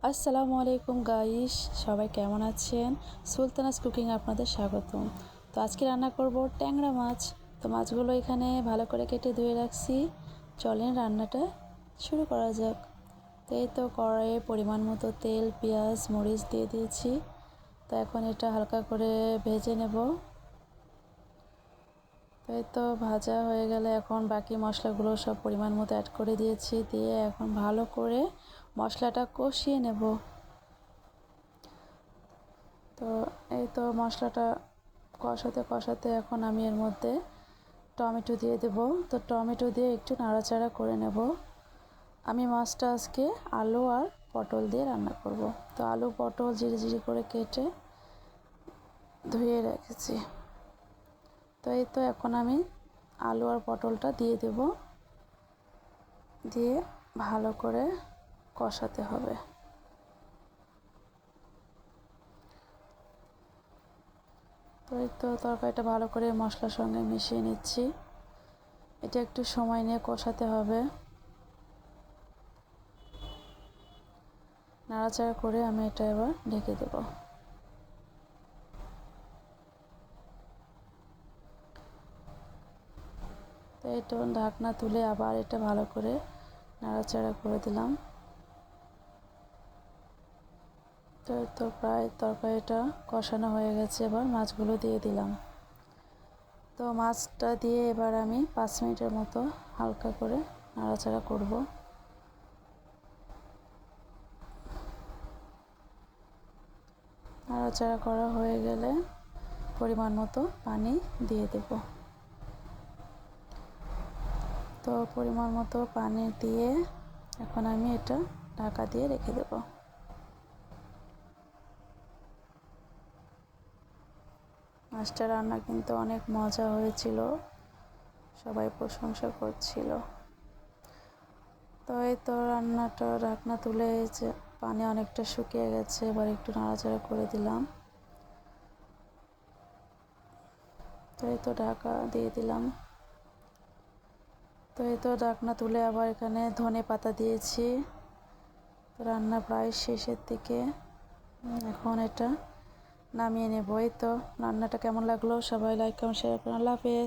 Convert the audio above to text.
আসসালামু আলাইকুম গাইস, সবাই কেমন আছেন? সুলতানাস কুকিং আপনাদের স্বাগতম। তো আজকে রান্না করব ট্যাংরা মাছ। তো মাছগুলো এখানে ভালো করে কেটে ধুয়ে রাখছি। চলেন রান্নাটা শুরু করা যাক। তো এই তো কড়াইয়ে পরিমাণ মতো তেল, পেঁয়াজ, মরিচ দিয়ে দিয়েছি। তো এখন এটা হালকা করে ভেজে নেব। তো এই তো ভাজা হয়ে গেলে এখন বাকি মশলাগুলো সব পরিমাণ মতো অ্যাড করে দিয়েছি। দিয়ে এখন ভালো করে মশলাটা কষিয়ে নেব। তো এই তো মশলাটা কষাতে কষাতে এখন আমি এর মধ্যে টমেটো দিয়ে দেব। তো টমেটো দিয়ে একটু নাড়াচাড়া করে নেব। আমি মাছটা আজকে আলু আর পটল দিয়ে রান্না করব। তো আলু পটল জিরি করে কেটে ধুয়ে রেখেছি। তো এই তো এখন আমি আলু আর পটলটা দিয়ে দেব, দিয়ে ভালো করে কষাতে হবে। তো এই তো তরকারিটা ভালো করে মশলার সঙ্গে মিশিয়ে নিচ্ছি। এটা একটু সময় নিয়ে কষাতে হবে। নাড়াচাড়া করে আমি এটা এবার ঢেকে দেব। তো এটা ঢাকনা তুলে আবার এটা ভালো করে নাড়াচাড়া করে দিলাম। তো প্রায় তরকারিটা কষানো হয়ে গেছে, এবার মাছগুলো দিয়ে দিলাম। তো মাছটা দিয়ে এবার আমি 5 মিনিটের মতো হালকা করে নাড়াচাড়া করব। নাড়াচাড়া করা হয়ে গেলে পরিমাণ মতো পানি দিয়ে দেব। তো পরিমাণ মতো পানি দিয়ে এখন আমি এটা ঢাকা দিয়ে রেখে দেব। মাছটা রান্না কিন্তু অনেক মজা হয়েছিল, সবাই প্রশংসা করছিল। তো এই তো রান্নাটা ঢাকনা তুলে যে পানি অনেকটা শুকিয়ে গেছে, এবার একটু নাড়াচাড়া করে দিলাম। তো এই তো ঢাকা দিয়ে দিলাম। তো এই তো ঢাকনা তুলে আবার এখানে ধনে পাতা দিয়েছি। তো রান্না প্রায় শেষের দিকে, এখন এটা নামিয়ে নেব। এই তো রান্নাটা কেমন লাগলো সবাই লাইক কমেন্ট শেয়ার করুন। আল্লাহ হাফেজ।